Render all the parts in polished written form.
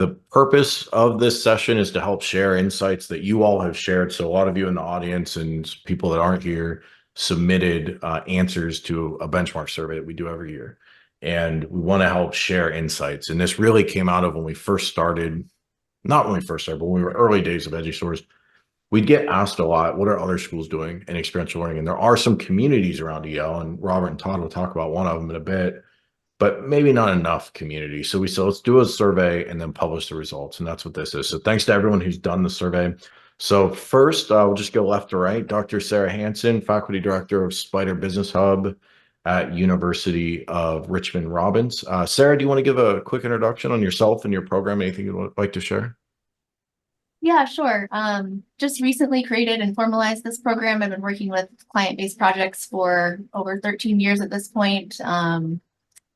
The purpose of this session is to help share insights that you all have shared. So a lot of you in the audience and people that aren't here submitted answers to a benchmark survey that we do every year. And we want to help share insights. And this really came out of when we first started, not when we first started, but when we were early days of EduSourced. We'd get asked a lot, what are other schools doing in experiential learning? And there are some communities around EL, and Robert and Todd will talk about one of them in a bit, but maybe not enough community. So we said, let's do a survey and then publish the results. And that's what this is. So thanks to everyone who's done the survey. So first, we'll just go left to right. Dr. Sarah Hansen, Faculty Director of Spider Business Hub at University of Richmond Robbins. Sarah, do you want to give a quick introduction on yourself and your program? Anything you'd like to share? Yeah, sure. Just recently created and formalized this program. I've been working with client-based projects for over 13 years at this point.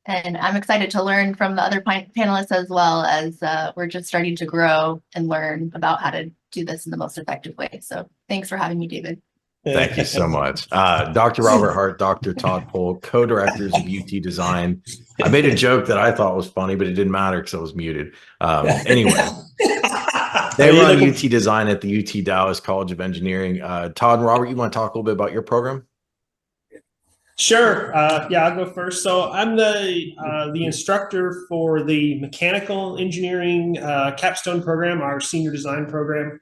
And I'm excited to learn from the other panelists as well, as we're just starting to grow and learn about how to do this in the most effective way. So thanks for having me, David. Thank you so much. Dr. Robert Hart, Dr. Todd Pohl, co-directors of UT Design. I made a joke that I thought was funny, but it didn't matter because I was muted. Anyway. They run UT Design at the UT Dallas College of Engineering. Todd and Robert, you want to talk a little bit about your program? Sure. Yeah, I'll go first. So I'm the instructor for the mechanical engineering capstone program, our senior design program.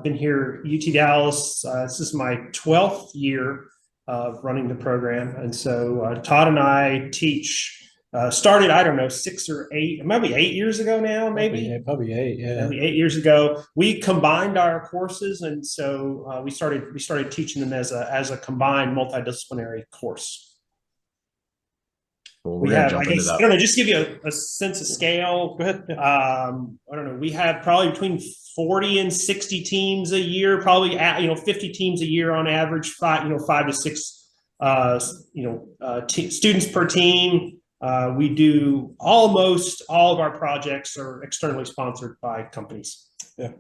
Been here at UT Dallas. This is my 12th year of running the program. And so Todd and I teach. Started, I don't know, 6 or 8, maybe 8 years ago now, maybe. Probably 8, yeah. Maybe 8 years ago. We combined our courses, and so we started teaching them as a combined multidisciplinary course. Well, we have, I guess, I don't know, just give you a sense of scale. Go ahead. I don't know. We have probably between 40 and 60 teams a year, probably 50 teams a year on average, 5 to 6 students per team. We do almost all of our projects are externally sponsored by companies. Yeah.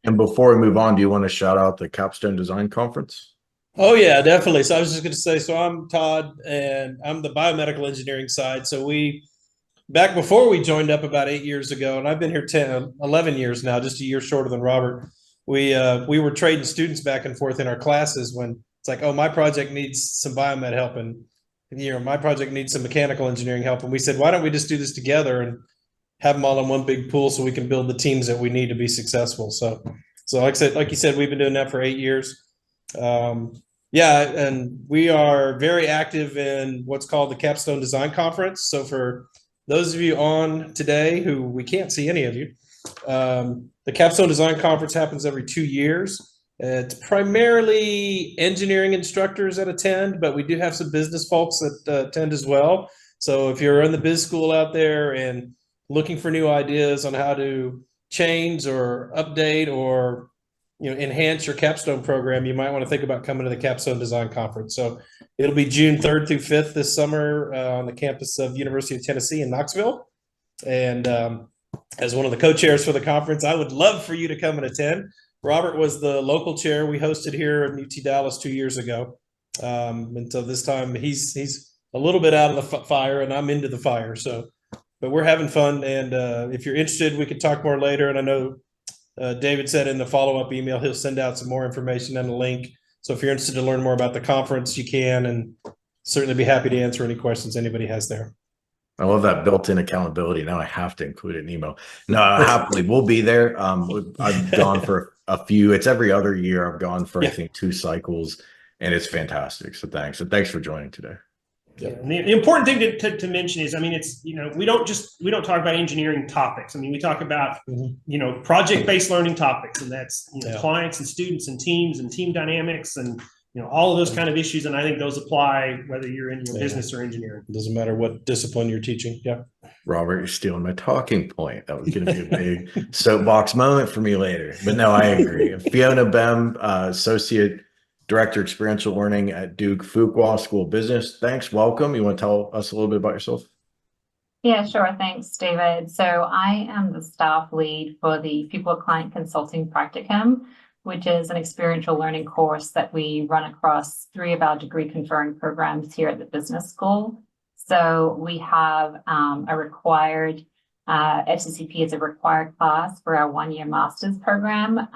And before we move on, do you want to shout out the Capstone Design Conference? Oh, yeah, definitely. So I was just going to say, so I'm Todd, and I'm the biomedical engineering side. So back before we joined up about 8 years ago, and I've been here 11 years now, just a year shorter than Robert, we were trading students back and forth in our classes when it's like, oh, my project needs some biomed help, and my project needs some mechanical engineering help. And we said, why don't we just do this together and have them all in one big pool so we can build the teams that we need to be successful. So like you said, we've been doing that for 8 years. Yeah, and we are very active in what's called the Capstone Design Conference. So for those of you on today who we can't see any of you, the Capstone Design Conference happens every 2 years. It's primarily engineering instructors that attend, but we do have some business folks that attend as well. So if you're in the biz school out there and looking for new ideas on how to change or update or enhance your capstone program, you might want to think about coming to the Capstone Design Conference. So it'll be June 3rd through 5th this summer on the campus of University of Tennessee in Knoxville. And as one of the co-chairs for the conference, I would love for you to come and attend. Robert was the local chair we hosted here at UT Dallas 2 years ago. And so this time he's a little bit out of the fire and I'm into the fire. But we're having fun. And if you're interested, we could talk more later. And I know David said in the follow-up email, he'll send out some more information and a link. So if you're interested to learn more about the conference, you can, and certainly be happy to answer any questions anybody has there. I love that built-in accountability. Now I have to include it in email. No, happily, we'll be there. I've gone for a few. It's every other year. I've gone for, I think, 2 cycles, and it's fantastic. So thanks. And thanks for joining today. Yeah. And the important thing to mention is, I mean, it's, we don't talk about engineering topics. I mean, we talk about, project-based learning topics, and that's, clients and students and team dynamics and, all of those kind of issues. And I think those apply whether you're in your business or engineering. It doesn't matter what discipline you're teaching. Yeah. Robert, you're stealing my talking point. That was going to be a big soapbox moment for me later. But no, I agree. Fiona Bem, Associate Director, Experiential Learning at Duke Fuqua School of Business. Thanks. Welcome. You want to tell us a little bit about yourself? Yeah, sure. Thanks, David. So I am the staff lead for the Pupil Client Consulting Practicum, which is an experiential learning course that we run across 3 of our degree conferring programs here at the business school. So we have a required FCCP is a required class for our one-year master's program.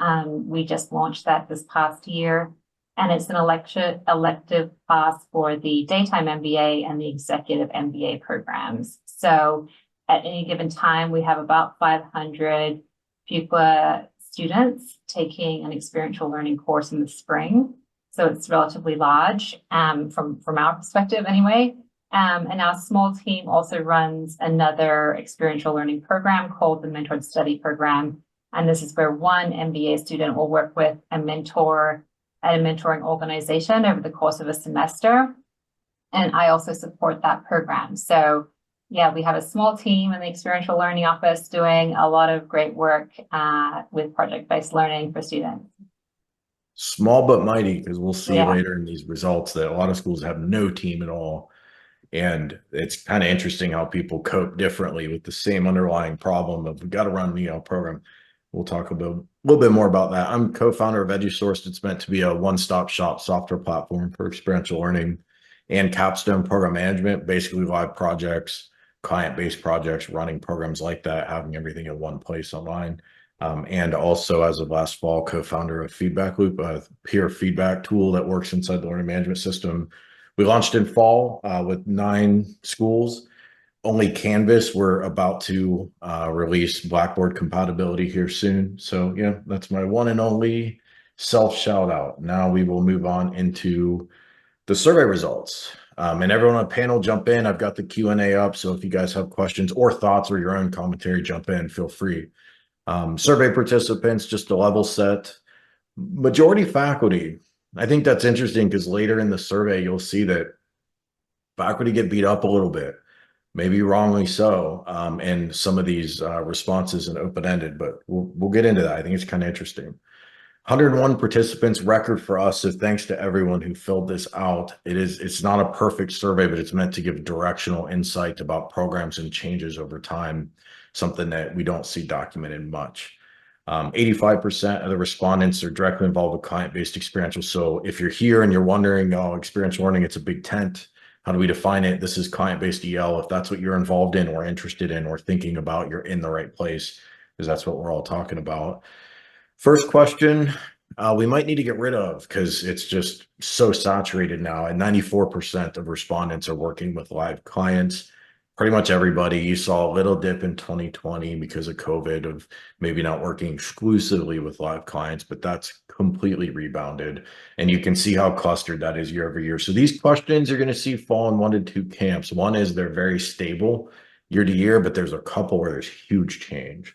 We just launched that this past year, and it's an elective class for the daytime MBA and the executive MBA programs. So at any given time, we have about 500 pupil students taking an experiential learning course in the spring. So it's relatively large from our perspective anyway. And our small team also runs another experiential learning program called the Mentored Study Program. And this is where one MBA student will work with a mentor at a mentoring organization over the course of a semester. And I also support that program. So yeah, we have a small team in the experiential learning office doing a lot of great work with project-based learning for students. Small but mighty, because we'll see Yeah. later in these results that a lot of schools have no team at all. And it's kind of interesting how people cope differently with the same underlying problem of we got to run the program. We'll talk a little bit more about that. I'm co-founder of EduSourced. It's meant to be a one-stop shop software platform for experiential learning and capstone program management, basically live projects, client-based projects, running programs like that, having everything in one place online. And also, as of last fall, co-founder of Feedback Loop, a peer feedback tool that works inside the learning management system. We launched in fall with 9 schools. Only Canvas. We're about to release Blackboard compatibility here soon. So yeah, that's my one and only self shout out. Now we will move on into the survey results. And everyone on the panel jump in. I've got the Q&A up. So if you guys have questions or thoughts or your own commentary, jump in, feel free. Survey participants, just a level set. Majority faculty. I think that's interesting because later in the survey, you'll see that faculty get beat up a little bit, maybe wrongly so, in some of these responses and open-ended, but we'll get into that. I think it's kind of interesting. 101 participants, record for us. So thanks to everyone who filled this out. It's not a perfect survey, but it's meant to give directional insight about programs and changes over time, something that we don't see documented much. 85% of the respondents are directly involved with client-based experiential. So if you're here and you're wondering, oh, experiential learning, it's a big tent. How do we define it? This is client-based EL. If that's what you're involved in or interested in or thinking about, you're in the right place, because that's what we're all talking about. First question, we might need to get rid of because it's just so saturated now. And 94% of respondents are working with live clients. Pretty much everybody. You saw a little dip in 2020 because of COVID of maybe not working exclusively with live clients, but that's completely rebounded. And you can see how clustered that is year over year. So these questions you're going to see fall in 1 to 2 camps. One is they're very stable year to year, but there's a couple where there's huge change.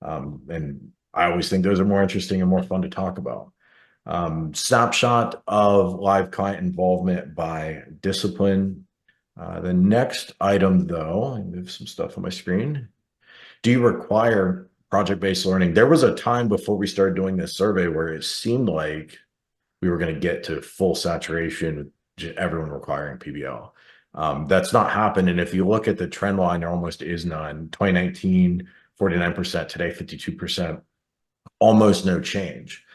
And I always think those are more interesting and more fun to talk about. Snapshot of live client involvement by discipline. The next item, though, I move some stuff on my screen. Do you require project-based learning? There was a time before we started doing this survey where it seemed like we were going to get to full saturation with everyone requiring PBL. That's not happened. And if you look at the trend line, there almost is none. 2019, 49%, today, 52%, almost no change.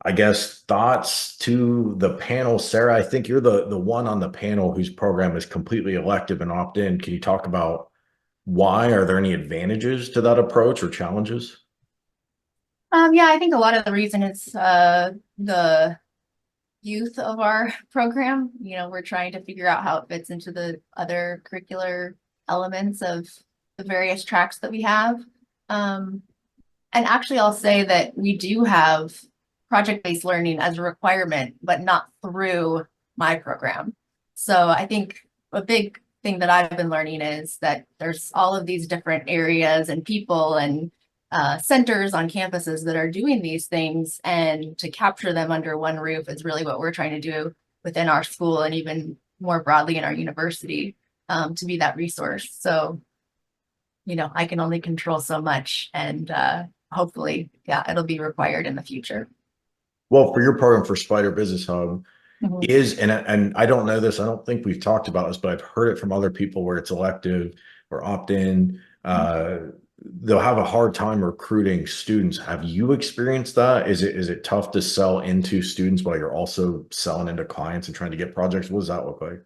I guess thoughts to the panel. Sarah, I think you're the one on the panel whose program is completely elective and opt-in. Can you talk about why? Are there any advantages to that approach or challenges? Yeah, I think a lot of the reason is the youth of our program. You know, we're trying to figure out how it fits into the other curricular elements of the various tracks that we have. And actually, I'll say that we do have project-based learning as a requirement, but not through my program. So I think a big thing that I've been learning is that there's all of these different areas and people and centers on campuses that are doing these things, and to capture them under one roof is really what we're trying to do within our school and even more broadly in our university, to be that resource. So, you know, I can only control so much, and hopefully, yeah, it'll be required in the future. Well, for your program for Spider Business Hub Mhm. is, and I don't know this, I don't think we've talked about this, but I've heard it from other people where it's elective or opt-in. They'll have a hard time recruiting students. Have you experienced that? Is it tough to sell into students while you're also selling into clients and trying to get projects? What does that look like?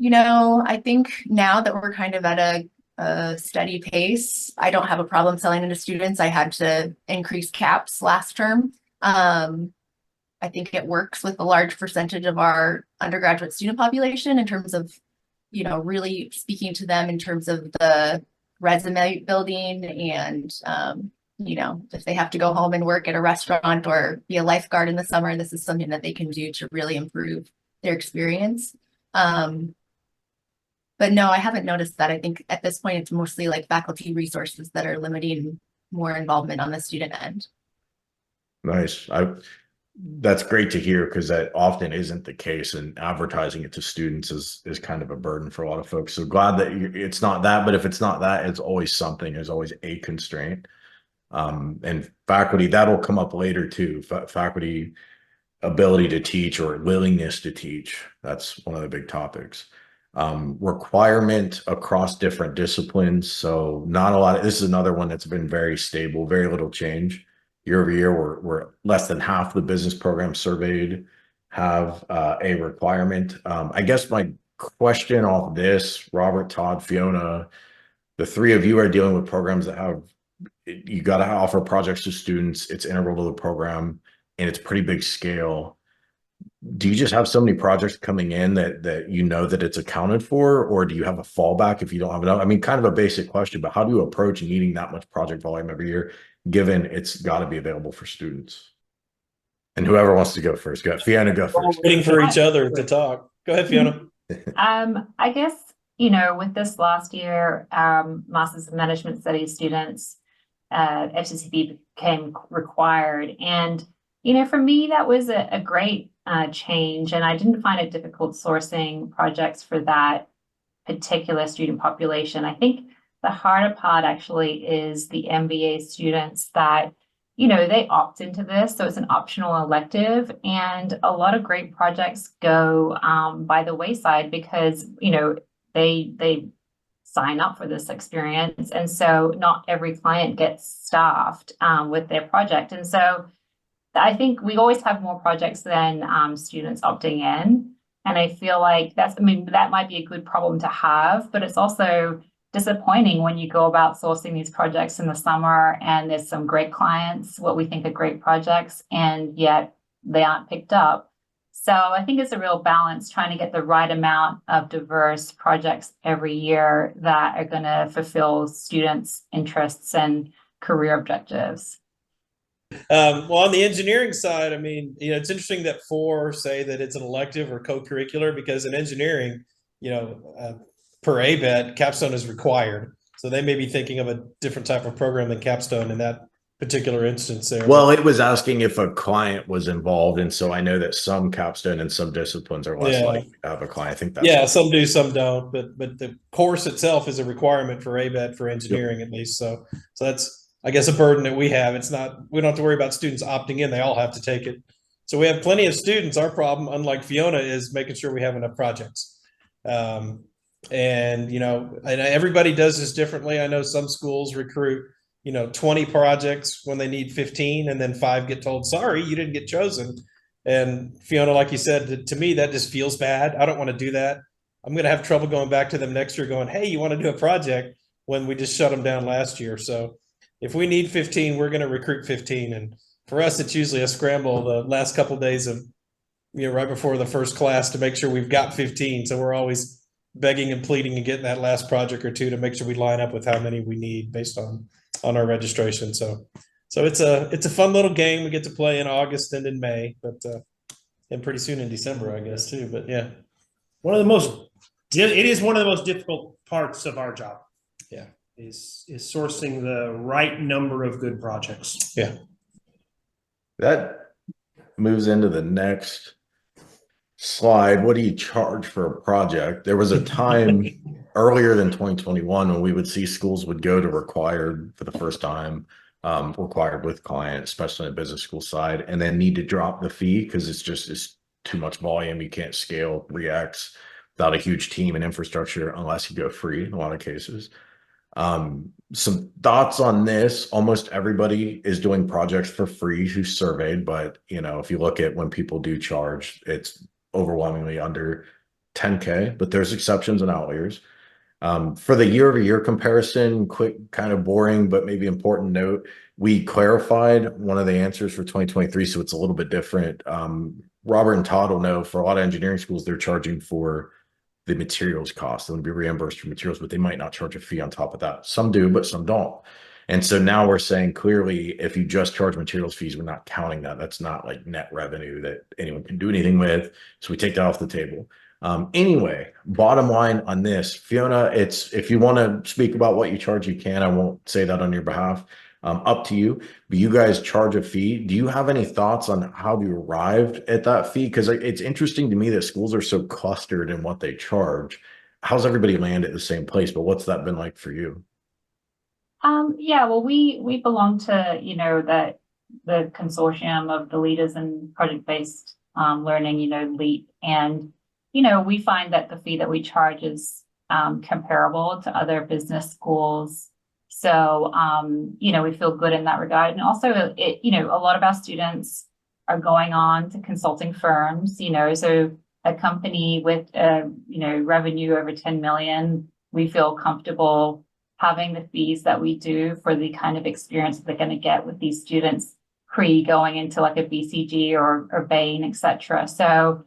I think now that we're kind of at a steady pace, I don't have a problem selling into students. I had to increase caps last term. I think it works with a large percentage of our undergraduate student population in terms of, really speaking to them in terms of the resume building and, if they have to go home and work at a restaurant or be a lifeguard in the summer, this is something that they can do to really improve their experience. But no, I haven't noticed that. I think at this point, it's mostly like faculty resources that are limiting more involvement on the student end. Nice. That's great to hear, because that often isn't the case, and advertising it to students is kind of a burden for a lot of folks. So glad that it's not that, but if it's not that, it's always something. There's always a constraint. And faculty, that'll come up later too. Faculty ability to teach or willingness to teach. That's one of the big topics. Requirement across different disciplines. So not a lot. This is another one that's been very stable, very little change. Year over year, we're less than half the business programs surveyed have a requirement. I guess my question off this, Robert, Todd, Fiona, the three of you are dealing with programs that have, you got to offer projects to students. It's integral to the program, and it's pretty big scale. Do you just have so many projects coming in that that it's accounted for, or do you have a fallback if you don't have enough? I mean, kind of a basic question, but how do you approach needing that much project volume every year, given it's got to be available for students? And whoever wants to go first, go. Fiona, go first. Waiting for each other to talk. Go ahead, Fiona. I guess, with this last year, Masters of Management Studies students, FCCP became required. And, for me, that was a great change. And I didn't find it difficult sourcing projects for that particular student population. I think the harder part actually is the MBA students that, they opt into this. So it's an optional elective, and a lot of great projects go by the wayside because, they sign up for this experience. And so not every client gets staffed with their project. And so I think we always have more projects than students opting in. And I feel like that might be a good problem to have, but it's also disappointing when you go about sourcing these projects in the summer and there's some great clients, what we think are great projects, and yet they aren't picked up. So I think it's a real balance trying to get the right amount of diverse projects every year that are going to fulfill students' interests and career objectives. Well, on the engineering side, it's interesting that 4 say that it's an elective or co-curricular, because in engineering, per ABET, capstone is required. So they may be thinking of a different type of program than capstone in that particular instance there. Well, it was asking if a client was involved, and so I know that some capstone and some disciplines are less likely to have a client. I think that's some do, some don't, but the course itself is a requirement for ABET for engineering, at least. So that's, I guess, a burden that we have. It's not, we don't have to worry about students opting in. They all have to take it. So we have plenty of students. Our problem, unlike Fiona, is making sure we have enough projects. And everybody does this differently. I know some schools recruit 20 projects when they need 15, and then 5 get told, sorry, you didn't get chosen. And Fiona, like you said, to me, that just feels bad. I don't want to do that. I'm going to have trouble going back to them next year going, hey, you want to do a project, when we just shut them down last year. So if we need 15, we're going to recruit 15. And for us, it's usually a scramble the last couple of days of, right before the first class to make sure we've got 15. So we're always begging and pleading and getting that last project or two to make sure we line up with how many we need based on our registration. So it's a fun little game we get to play in August and in May, but and pretty soon in December, I guess, too. But yeah, it is one of the most difficult parts of our job. Yeah, is sourcing the right number of good projects. Yeah, that moves into the next slide. What do you charge for a project? There was a time earlier than 2021 when we would see schools would go to required for the first time, required with client, especially in the business school side, and then need to drop the fee because it's too much volume. You can't scale 3x without a huge team and infrastructure unless you go free in a lot of cases. Some thoughts on this. Almost everybody is doing projects for free who's surveyed, but if you look at when people do charge, it's overwhelmingly under 10K, but there's exceptions and outliers. For the year-over-year comparison, quick, kind of boring, but maybe important note, we clarified one of the answers for 2023, so it's a little bit different. Robert and Todd will know for a lot of engineering schools, they're charging for the materials cost. They'll be reimbursed for materials, but they might not charge a fee on top of that. Some do, but some don't. And so now we're saying clearly, if you just charge materials fees, we're not counting that. That's not like net revenue that anyone can do anything with. So we take that off the table. Anyway, bottom line on this, Fiona, it's if you want to speak about what you charge, you can. I won't say that on your behalf. Up to you. But you guys charge a fee. Do you have any thoughts on how you arrived at that fee? Because it's interesting to me that schools are so clustered in what they charge. How's everybody land at the same place? But what's that been like for you? Yeah, well, we belong to, the consortium of the leaders in project-based learning, LEAP. And, we find that the fee that we charge is comparable to other business schools. So, we feel good in that regard. And also, a lot of our students are going on to consulting firms, so a company with, revenue over 10 million, we feel comfortable having the fees that we do for the kind of experience that they're going to get with these students going into like a BCG or Bain, et cetera. So,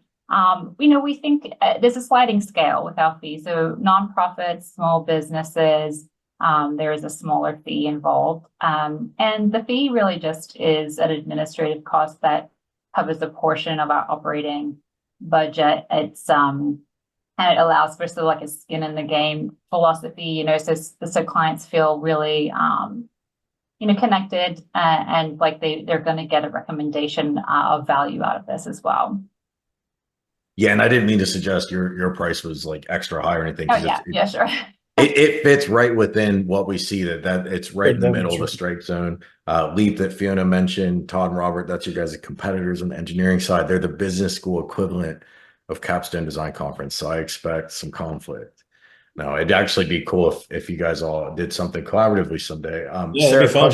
we think there's a sliding scale with our fees. So nonprofits, small businesses, there is a smaller fee involved. And the fee really just is an administrative cost that covers a portion of our operating budget. It's and it allows for sort of like a skin in the game philosophy, so clients feel really, connected and like they're going to get a recommendation of value out of this as well. Yeah, and I didn't mean to suggest your price was like extra high or anything. Oh, yeah, sure. It fits right within what we see that it's right in the middle of the strike zone. LEAP that Fiona mentioned, Todd and Robert, that's your guys' competitors on the engineering side. They're the business school equivalent of Capstone Design Conference. So I expect some conflict. No, it'd actually be cool if you guys all did something collaboratively someday. Yeah, Sarah, it'd be fun.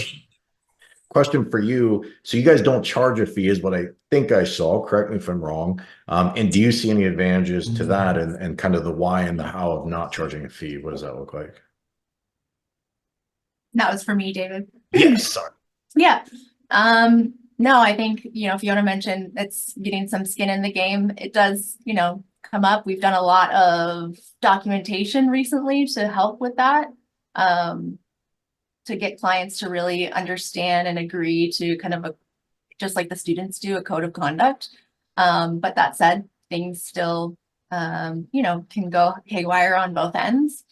question for you. So you guys don't charge a fee is what I think I saw. Correct me if I'm wrong. And do you see any advantages to that and kind of the why and the how of not charging a fee? What does that look like? That was for me, David. Yes, sorry. Yeah. No, I think, Fiona mentioned it's getting some skin in the game. It does, come up. We've done a lot of documentation recently to help with that. To get clients to really understand and agree to kind of just like the students do, a code of conduct. But that said, things still, can go haywire on both ends.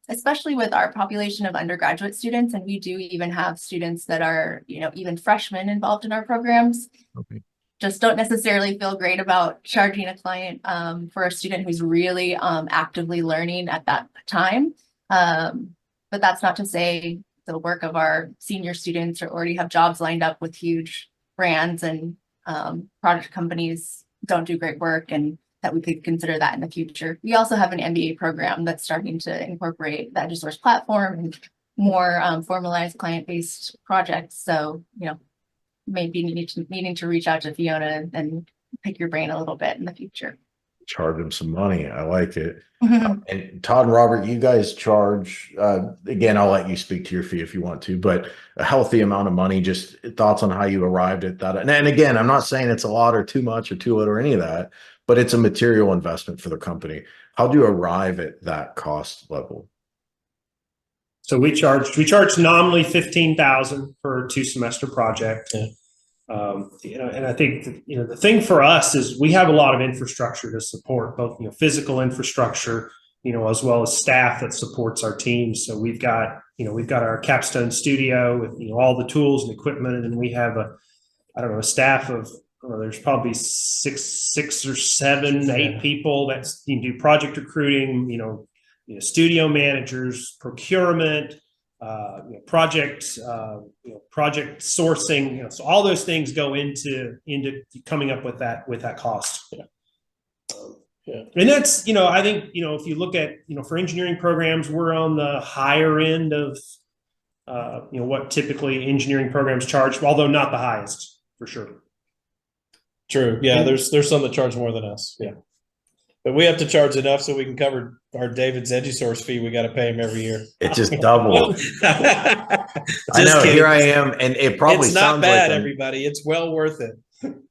Especially with our population of undergraduate students. And we do even have students that are, even freshmen involved in our programs. Okay. Just don't necessarily feel great about charging a client for a student who's really actively learning at that time. But that's not to say the work of our senior students or already have jobs lined up with huge brands and product companies don't do great work and that we could consider that in the future. We also have an MBA program that's starting to incorporate the EduSourced platform and more formalized client-based projects. So, maybe needing to reach out to Fiona and pick your brain a little bit in the future. Charge them some money. I like it. And Todd and Robert, you guys charge, again, I'll let you speak to your fee if you want to, but a healthy amount of money. Just thoughts on how you arrived at that. And again, I'm not saying it's a lot or too much or too little or any of that, but it's a material investment for the company. How do you arrive at that cost level? So we charged nominally $15,000 for a 2-semester project. Yeah. And I think the thing for us is we have a lot of infrastructure to support both physical infrastructure, as well as staff that supports our teams. So we've got our Capstone studio with all the tools and equipment, and we have a staff of there's probably six or seven, 8 people that do project recruiting, studio managers, procurement, project sourcing, so all those things go into coming up with that cost. Yeah. And that's, I think, if you look at, for engineering programs, we're on the higher end of, what typically engineering programs charge, although not the highest for sure. True. Yeah. There's some that charge more than us. Yeah. But we have to charge enough so we can cover our David's EduSourced fee. We got to pay him every year. It just doubled. I Just know, kidding. here I am, and it probably It's not sounds bad, like everybody. It's well worth it.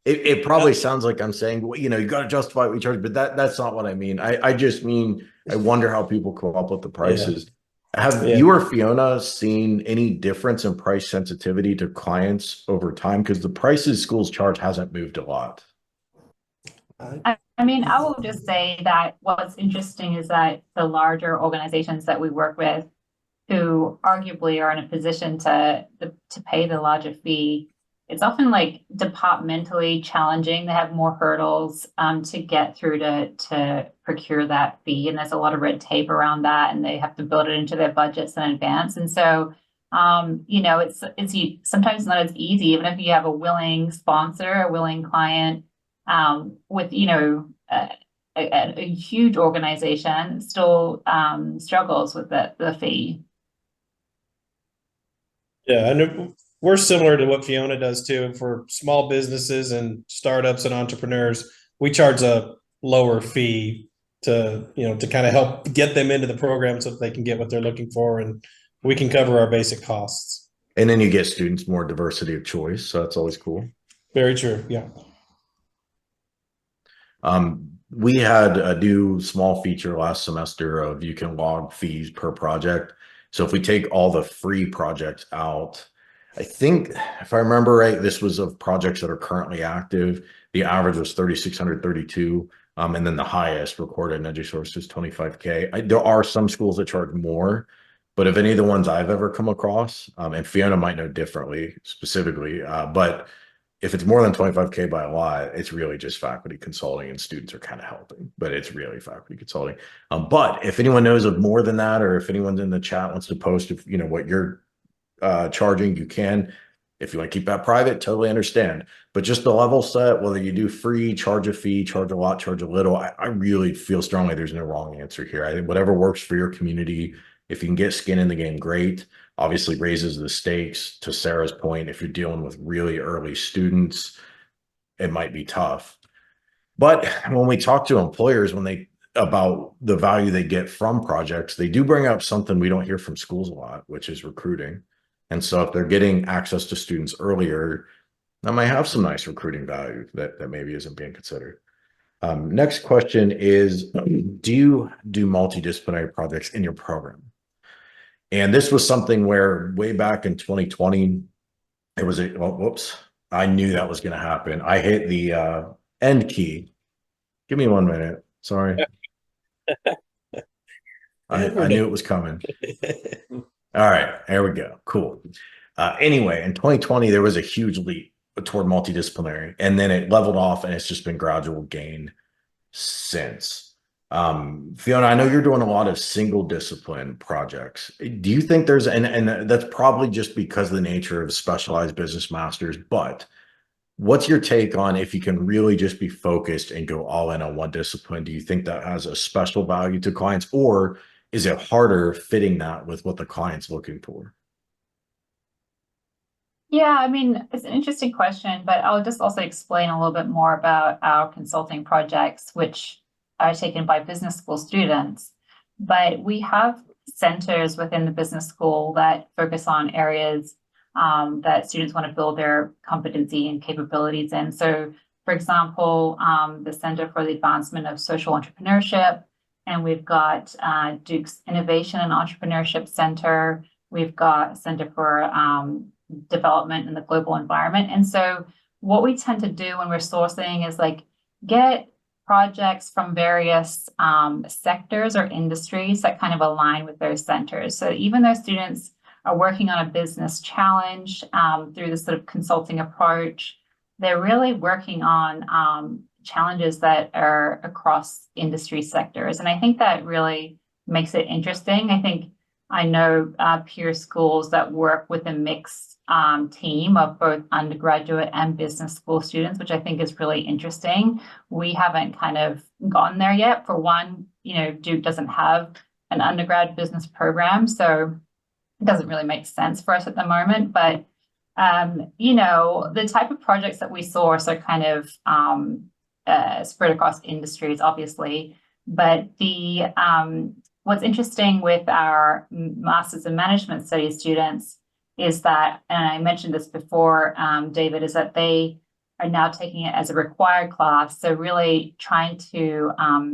it probably sounds like I'm saying, well, you know, you got to justify what we charge, but that's not what I mean. I just mean, I wonder how people come up with the prices. Have Yeah. you or Fiona seen any difference in price sensitivity to clients over time? Because the prices schools charge hasn't moved a lot. I mean, I will just say that what's interesting is that the larger organizations that we work with, who arguably are in a position to pay the larger fee, it's often like departmentally challenging. They have more hurdles to get through to procure that fee, and there's a lot of red tape around that, and they have to build it into their budgets in advance. And so, you know, it's sometimes not as easy, even if you have a willing sponsor, a willing client, with, you know, a huge organization still struggles with the fee. Yeah, and we're similar to what Fiona does too. For small businesses and startups and entrepreneurs, we charge a lower fee to, you know, to kind of help get them into the program so that they can get what they're looking for, and we can cover our basic costs. And then you get students more diversity of choice. So that's always cool. Very true. Yeah. We had a new small feature last semester of you can log fees per project. So if we take all the free projects out, I think if I remember right, this was of projects that are currently active. The average was 3,632. And then the highest recorded in EduSourced is 25K. There are some schools that charge more, but if any of the ones I've ever come across, and Fiona might know differently specifically, but if it's more than 25K by a lot, it's really just faculty consulting, and students are kind of helping, but it's really faculty consulting. But if anyone knows of more than that, or if anyone's in the chat wants to post, if you know what you're charging, you can. If you want to keep that private, totally understand. But just the level set, whether you do free, charge a fee, charge a lot, charge a little, I really feel strongly there's no wrong answer here. I think whatever works for your community, if you can get skin in the game, great. Obviously raises the stakes. To Sarah's point, if you're dealing with really early students, it might be tough. But when we talk to employers, about the value they get from projects, they do bring up something we don't hear from schools a lot, which is recruiting. And so if they're getting access to students earlier, that might have some nice recruiting value that maybe isn't being considered. Next question is, do you do multidisciplinary projects in your program? And this was something where way back in 2020, it was whoops, I knew that was going to happen. I hit the end key. Give me 1 minute. Sorry. I knew it was coming. All right, there we go. Cool. Anyway, in 2020, there was a huge leap toward multidisciplinary, and then it leveled off, and it's just been gradual gain since. Fiona, I know you're doing a lot of single discipline projects. Do you think there's, and that's probably just because of the nature of specialized business masters, but what's your take on if you can really just be focused and go all in on one discipline? Do you think that has a special value to clients, or is it harder fitting that with what the client's looking for? Yeah, I mean, it's an interesting question, but I'll just also explain a little bit more about our consulting projects, which are taken by business school students. But we have centers within the business school that focus on areas that students want to build their competency and capabilities in. So, for example, the Center for the Advancement of Social Entrepreneurship, and we've got Duke's Innovation and Entrepreneurship Center. We've got Center for Development in the Global Environment. And so what we tend to do when we're sourcing is like get projects from various sectors or industries that kind of align with those centers. So even though students are working on a business challenge through this sort of consulting approach, they're really working on challenges that are across industry sectors. And I think that really makes it interesting. I know peer schools that work with a mixed team of both undergraduate and business school students, which I think is really interesting. We haven't kind of gotten there yet. For one, you know, Duke doesn't have an undergrad business program, so it doesn't really make sense for us at the moment. But, you know, the type of projects that we source are kind of spread across industries, obviously. But the what's interesting with our Masters in Management Studies students is that, and I mentioned this before, David, is that they are now taking it as a required class. So really trying to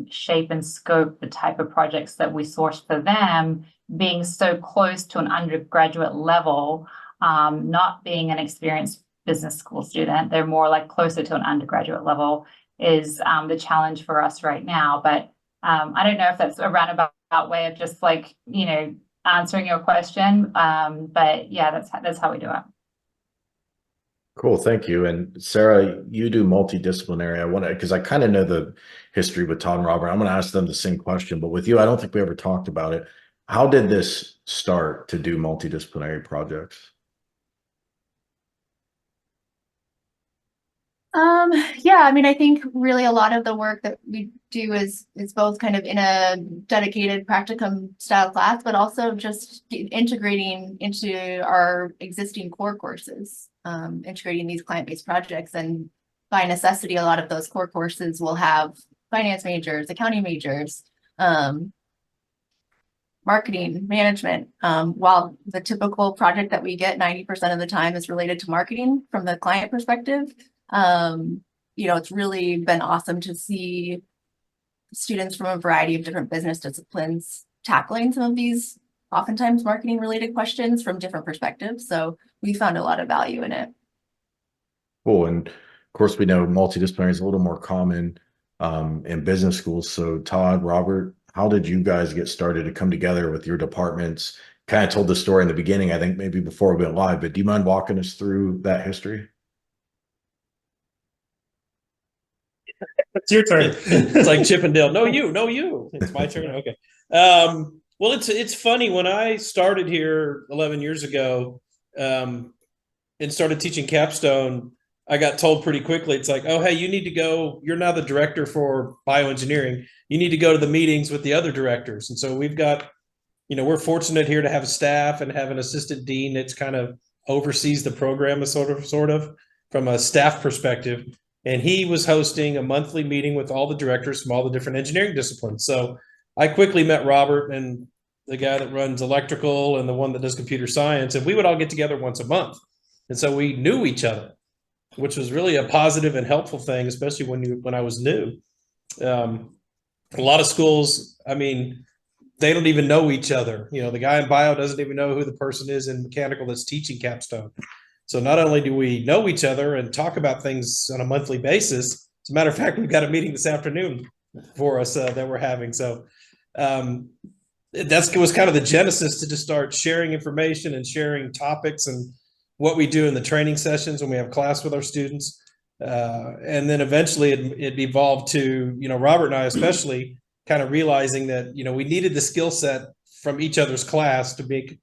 shape and scope the type of projects that we source for them, being so close to an undergraduate level, not being an experienced business school student, they're more like closer to an undergraduate level, is the challenge for us right now. But I don't know if that's a roundabout way of just like, answering your question. But yeah, that's how we do it. Cool, thank you. And Sarah, you do multidisciplinary. I want to, because I kind of know the history with Todd and Robert. I'm going to ask them the same question, but with you, I don't think we ever talked about it. How did this start to do multidisciplinary projects? Yeah, I mean, I think really a lot of the work that we do is both kind of in a dedicated practicum style class, but also just integrating into our existing core courses, integrating these client-based projects. And by necessity, a lot of those core courses will have finance majors, accounting majors, marketing, management, while the typical project that we get 90% of the time is related to marketing from the client perspective. It's really been awesome to see students from a variety of different business disciplines tackling some of these oftentimes marketing related questions from different perspectives. So we found a lot of value in it. Cool. And of course, we know multidisciplinary is a little more common in business schools. So Todd, Robert, how did you guys get started to come together with your departments? Kind of told the story in the beginning, I think maybe before we went live, but do you mind walking us through that history? It's your turn. It's like Chip and Dale. No, you. It's my turn. Okay. Well, it's funny. When I started here 11 years ago and started teaching capstone, I got told pretty quickly, it's like, oh, hey, you need to go. You're now the director for bioengineering. You need to go to the meetings with the other directors. And so we've got, we're fortunate here to have a staff and have an assistant dean that's kind of oversees the program, sort of from a staff perspective. And he was hosting a monthly meeting with all the directors from all the different engineering disciplines. So I quickly met Robert and the guy that runs electrical and the one that does computer science, and we would all get together once a month. And so we knew each other, which was really a positive and helpful thing, especially when I was new. A lot of schools, I mean, they don't even know each other. The guy in bio doesn't even know who the person is in mechanical that's teaching capstone. So not only do we know each other and talk about things on a monthly basis, as a matter of fact, we've got a meeting this afternoon for us that we're having. So that was kind of the genesis to just start sharing information and sharing topics and what we do in the training sessions when we have class with our students. And then eventually it evolved to, Robert and I especially kind of realizing that, we needed the skill set from each other's class to make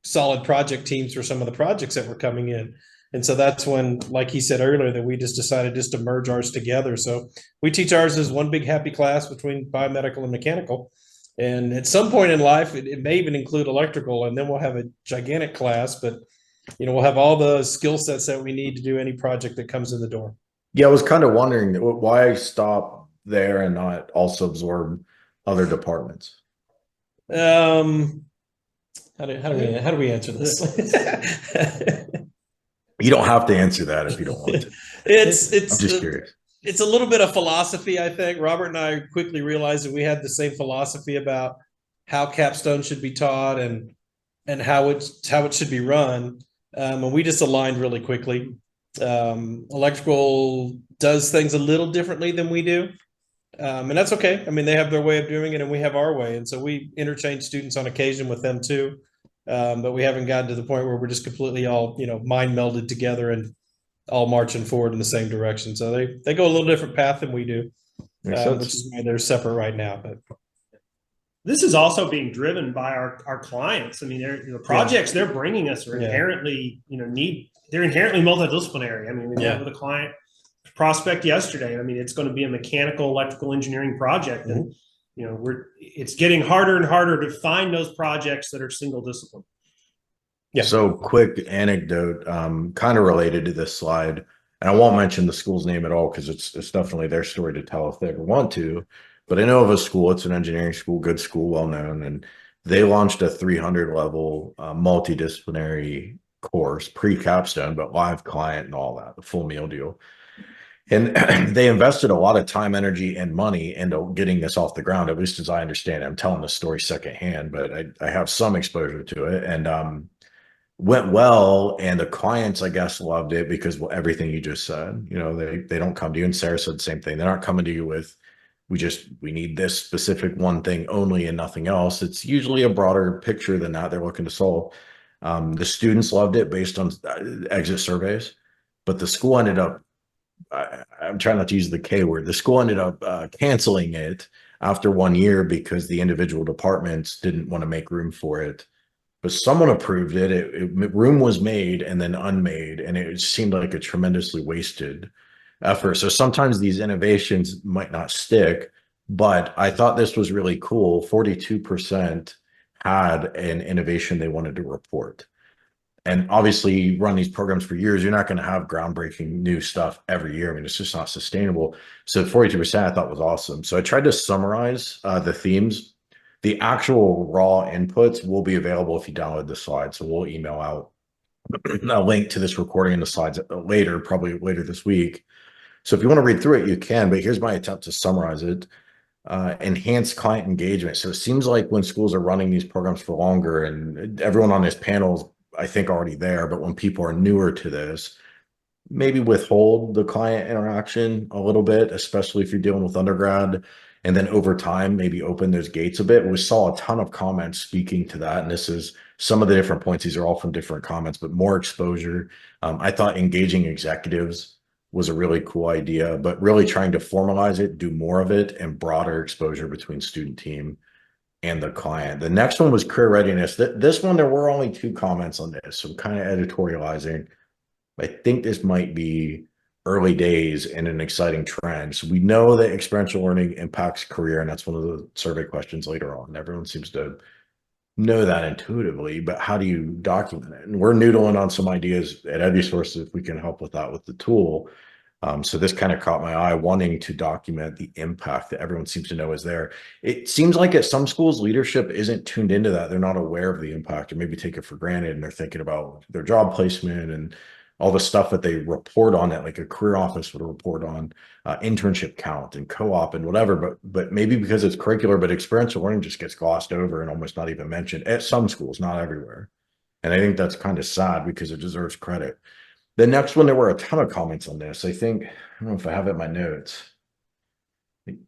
solid project teams for some of the projects that were coming in. And so that's when, like he said earlier, that we just decided just to merge ours together. So we teach ours as one big happy class between biomedical and mechanical. And at some point in life, it may even include electrical, and then we'll have a gigantic class, but we'll have all the skill sets that we need to do any project that comes in the door. Yeah, I was kind of wondering why stop there and not also absorb other departments. How do we answer this? You don't have to answer that if you don't want to. I'm just curious. It's a little bit of philosophy, I think. Robert and I quickly realized that we had the same philosophy about how capstone should be taught and how it should be run. And we just aligned really quickly. Electrical does things a little differently than we do. And that's okay. I mean, they have their way of doing it and we have our way. And so we interchange students on occasion with them too. But we haven't gotten to the point where we're just completely all, mind melded together and all marching forward in the same direction. So they go a little different path than we do, which is why they're separate right now. But this is also being driven by our clients. I mean, the projects they're bringing us are inherently, they're inherently multidisciplinary. I mean, we met with a client prospect yesterday. I mean, it's going to be a mechanical, electrical engineering project. And, it's getting harder and harder to find those projects that are single discipline. Yeah. So quick anecdote, kind of related to this slide. And I won't mention the school's name at all because it's definitely their story to tell if they ever want to. But I know of a school, it's an engineering school, good school, well known, and they launched a 300 level multidisciplinary course, pre-capstone, but live client and all that, the full meal deal. And they invested a lot of time, energy, and money into getting this off the ground, at least as I understand it. I'm telling the story secondhand, but I have some exposure to it. And went well, and the clients, I guess, loved it because, well, everything you just said, they don't come to you, and Sarah said the same thing. They're not coming to you with, we need this specific one thing only and nothing else. It's usually a broader picture than that they're looking to solve. The students loved it based on exit surveys, but the school ended up, I'm trying not to use the K word, the school ended up canceling it after 1 year because the individual departments didn't want to make room for it. But someone approved it. Room was made and then unmade, and it seemed like a tremendously wasted effort. So sometimes these innovations might not stick, but I thought this was really cool. 42% had an innovation they wanted to report. And obviously, you run these programs for years, you're not going to have groundbreaking new stuff every year. I mean, it's just not sustainable. So 42% I thought was awesome. So I tried to summarize the themes. The actual raw inputs will be available if you download the slides. So we'll email out a link to this recording and the slides later, probably later this week. So if you want to read through it, you can, but here's my attempt to summarize it. Enhance client engagement. So it seems like when schools are running these programs for longer, and everyone on this panel is, I think, already there, but when people are newer to this, maybe withhold the client interaction a little bit, especially if you're dealing with undergrad. And then over time, maybe open those gates a bit. We saw a ton of comments speaking to that. And this is some of the different points. These are all from different comments, but more exposure. I thought engaging executives was a really cool idea, but really trying to formalize it, do more of it, and broader exposure between student team and the client. The next one was career readiness. This one, there were only 2 comments on this. So kind of editorializing. I think this might be early days and an exciting trend. So we know that experiential learning impacts career, and that's one of the survey questions later on. Everyone seems to know that intuitively, but how do you document it? And we're noodling on some ideas at EduSourced if we can help with that with the tool. So this kind of caught my eye, wanting to document the impact that everyone seems to know is there. It seems like at some schools, leadership isn't tuned into that. They're not aware of the impact, or maybe take it for granted, and they're thinking about their job placement and all the stuff that they report on, that like a career office would report on, internship count and co-op and whatever. But maybe because it's curricular, but experiential learning just gets glossed over and almost not even mentioned at some schools, not everywhere. And I think that's kind of sad because it deserves credit. The next one, there were a ton of comments on this. I think, I don't know if I have it in my notes,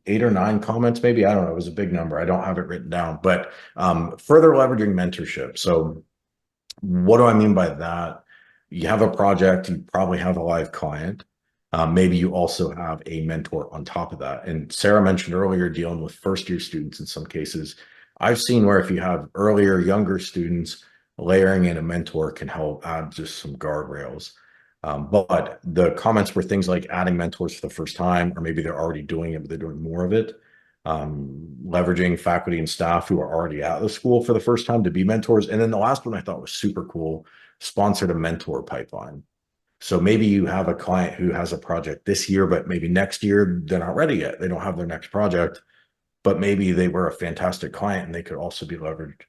8 or 9 comments, maybe. I don't know. It was a big number. I don't have it written down, but further leveraging mentorship. So what do I mean by that? You have a project, you probably have a live client. Maybe you also have a mentor on top of that. And Sarah mentioned earlier, dealing with first-year students in some cases. I've seen where if you have earlier, younger students, layering in a mentor can help add just some guardrails. But the comments were things like adding mentors for the first time, or maybe they're already doing it, but they're doing more of it. Leveraging faculty and staff who are already at the school for the first time to be mentors. And then the last one I thought was super cool, sponsored a mentor pipeline. So maybe you have a client who has a project this year, but maybe next year they're not ready yet. They don't have their next project, but maybe they were a fantastic client and they could also be leveraged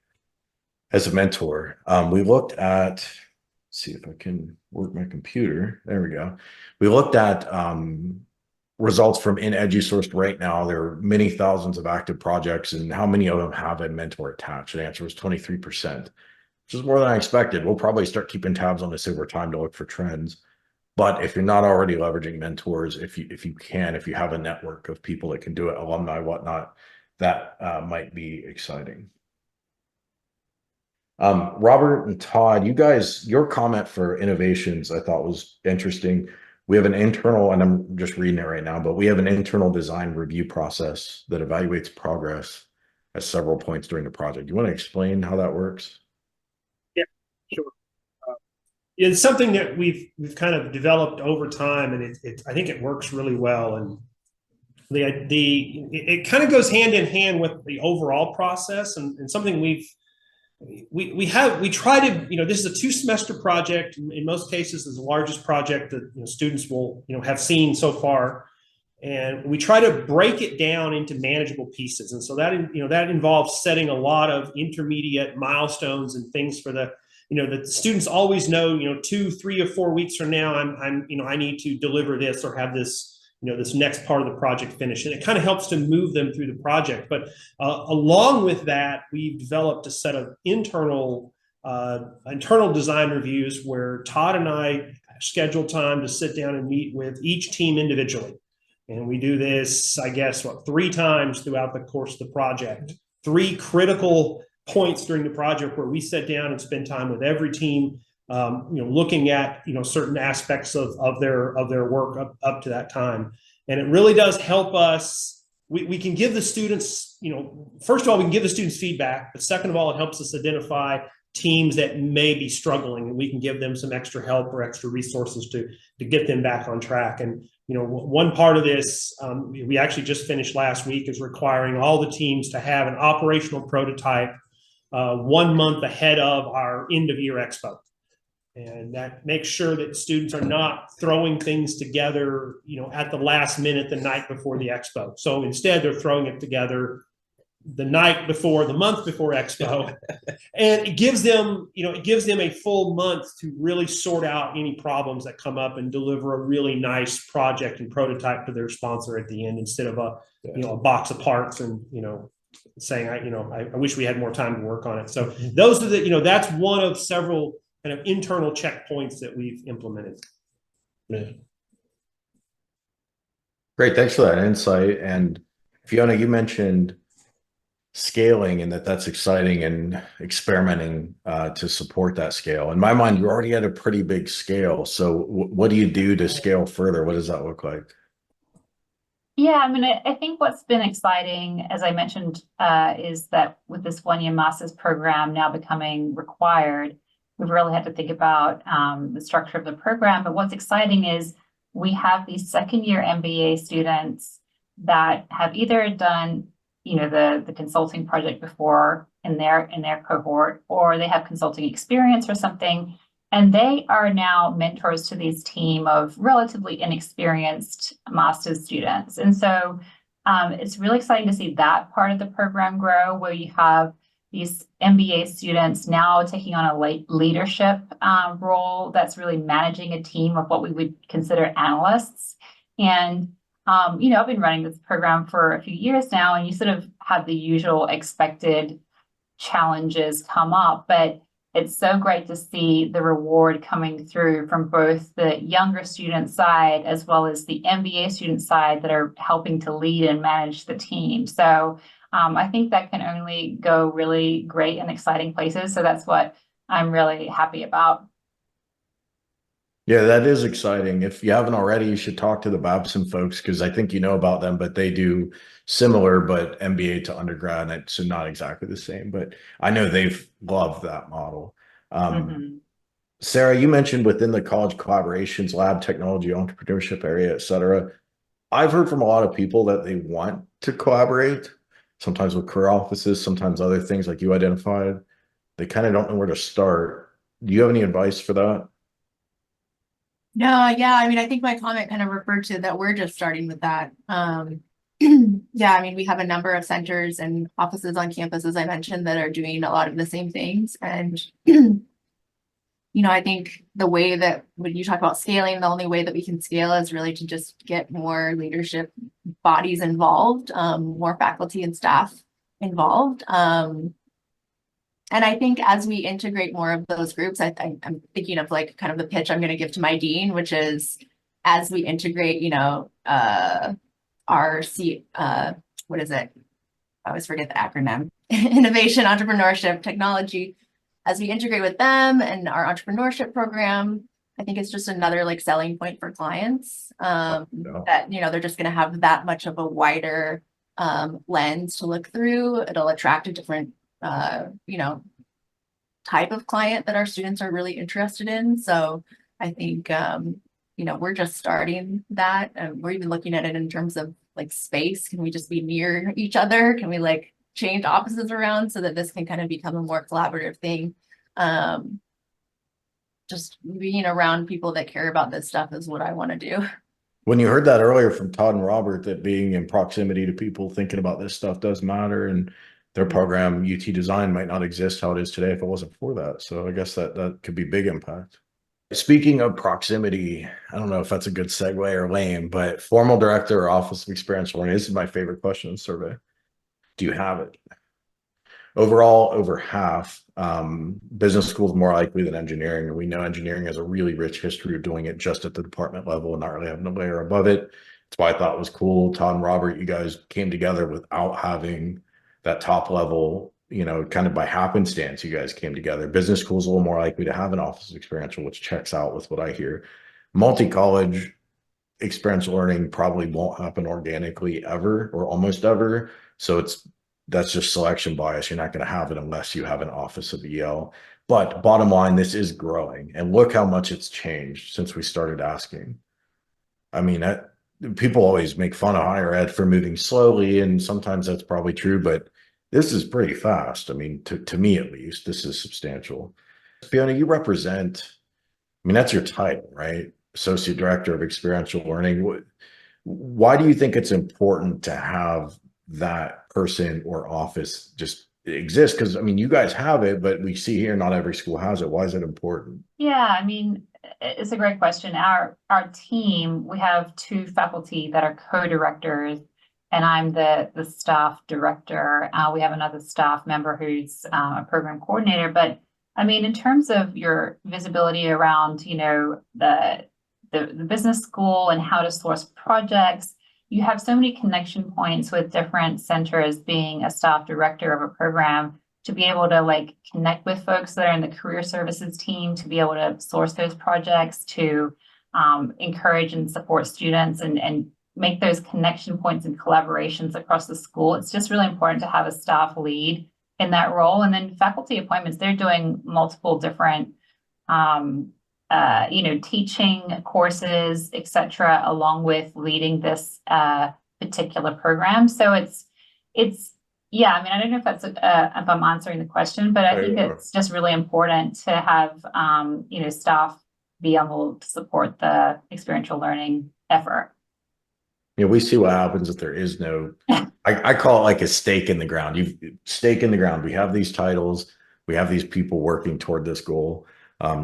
as a mentor. We looked at, let's see if I can work my computer. There we go. We looked at results from in EduSourced right now. There are many thousands of active projects, and how many of them have a mentor attached? The answer was 23%, which is more than I expected. We'll probably start keeping tabs on this over time to look for trends. But if you're not already leveraging mentors, if you have a network of people that can do it, alumni, whatnot, that might be exciting. Robert and Todd, you guys, your comment for innovations I thought was interesting. We have an internal, and I'm just reading it right now, but we have an internal design review process that evaluates progress at several points during the project. You want to explain how that works? Yeah, sure. It's something that we've kind of developed over time, and I think it works really well. And it kind of goes hand in hand with the overall process, and something we've we try to, this is a 2-semester project. In most cases, it's the largest project that students will have seen so far, and we try to break it down into manageable pieces. And so that that involves setting a lot of intermediate milestones and things for the that the students always know 2, 3, or 4 weeks from now I need to deliver this or have this this next part of the project finished, and it kind of helps to move them through the project. But along with that, we've developed a set of internal design reviews where Todd and I schedule time to sit down and meet with each team individually. And we do this, I guess, 3 times throughout the course of the project. 3 critical points during the project where we sit down and spend time with every team, looking at certain aspects of their work up to that time. And it really does help us. We can give the students, first of all, we can give the students feedback, but second of all, it helps us identify teams that may be struggling, and we can give them some extra help or extra resources to get them back on track. And one part of this we actually just finished last week is requiring all the teams to have an operational prototype 1 month ahead of our end of year expo. And that makes sure that students are not throwing things together, at the last minute, the night before the expo. So instead, they're throwing it together the night before, the month before expo. And it gives them, a full month to really sort out any problems that come up and deliver a really nice project and prototype to their sponsor at the end, instead of a box of parts and, saying, I wish we had more time to work on it. So those are that's one of several kind of internal checkpoints that we've implemented. Yeah. Great, thanks for that insight. And Fiona, you mentioned scaling and that's exciting and experimenting to support that scale. In my mind, you're already at a pretty big scale. So what do you do to scale further? What does that look like? Yeah, I mean, I think what's been exciting, as I mentioned, is that with this 1-year master's program now becoming required, we've really had to think about the structure of the program. But what's exciting is we have these 2nd-year MBA students that have either done, the consulting project before in their cohort, or they have consulting experience or something. And they are now mentors to these team of relatively inexperienced master's students. And so it's really exciting to see that part of the program grow, where you have these MBA students now taking on a leadership role that's really managing a team of what we would consider analysts. And, I've been running this program for a few years now, and you sort of have the usual expected challenges come up, but it's so great to see the reward coming through from both the younger student side as well as the MBA student side that are helping to lead and manage the team. So I think that can only go really great and exciting places. So that's what I'm really happy about. Yeah, that is exciting. If you haven't already, you should talk to the Babson folks, because I think you know about them, but they do similar, but MBA to undergrad, and so not exactly the same. But I know they've loved that model. Sarah, you mentioned within the college collaborations, lab technology, entrepreneurship area, et cetera. I've heard from a lot of people that they want to collaborate, sometimes with career offices, sometimes other things like you identified. They kind of don't know where to start. Do you have any advice for that? No, yeah, I mean, I think my comment kind of referred to that we're just starting with that. Yeah, I mean, we have a number of centers and offices on campus, as I mentioned, that are doing a lot of the same things. And, I think the way that when you talk about scaling, the only way that we can scale is really to just get more leadership bodies involved, more faculty and staff involved. And I think as we integrate more of those groups, I'm thinking of like kind of the pitch I'm going to give to my dean, which is as we integrate, what is it? I always forget the acronym, innovation, entrepreneurship, technology. As we integrate with them and our entrepreneurship program, I think it's just another like selling point for clients that, they're just going to have that much of a wider lens to look through. It'll attract a different type of client that our students are really interested in. So I think, we're just starting that. And we're even looking at it in terms of like space. Can we just be near each other? Can we like change offices around so that this can kind of become a more collaborative thing. Just being around people that care about this stuff is what I want to do. When you heard that earlier from Todd and Robert, that being in proximity to people thinking about this stuff does matter, and their program UT Design might not exist how it is today if it wasn't for that. So I guess that could be big impact. Speaking of proximity, I don't know if that's a good segue or lame, but formal director or Office of Experiential Learning, this is my favorite question in the survey. Do you have it? Overall, over half, business schools more likely than engineering. And we know engineering has a really rich history of doing it just at the department level and not really having a layer above it. That's why I thought it was cool. Todd and Robert, you guys came together without having that top level, you know, kind of by happenstance, you guys came together. Business schools a little more likely to have an Office of Experiential, which checks out with what I hear. Multi-college experiential learning probably won't happen organically ever or almost ever. So that's just selection bias. You're not going to have it unless you have an Office of EL. But bottom line, this is growing, and look how much it's changed since we started asking. I mean, people always make fun of higher ed for moving slowly, and sometimes that's probably true, but this is pretty fast. I mean, to me at least, this is substantial. Fiona, you represent, I mean, that's your title, right? Associate Director of Experiential Learning. Why do you think it's important to have that person or office just exist? Because I mean, you guys have it, but we see here not every school has it. Why is it important? Yeah, I mean, it's a great question. Our team, we have 2 faculty that are co-directors, and I'm the staff director. We have another staff member who's a program coordinator. But I mean, in terms of your visibility around, you know, the business school and how to source projects, you have so many connection points with different centers. Being a staff director of a program, to be able to like connect with folks that are in the career services team, to be able to source those projects, to encourage and support students and make those connection points and collaborations across the school. It's just really important to have a staff lead in that role. And then faculty appointments, they're doing multiple different you know, teaching courses, etc., along with leading this particular program. So it's yeah, I mean, I don't know if that's if I'm answering the question, but I think it's just really important to have you know, staff be able to support the experiential learning effort. You know, we see what happens if there is no, I call it like a stake in the ground. You stake in the ground. We have these titles, we have these people working toward this goal.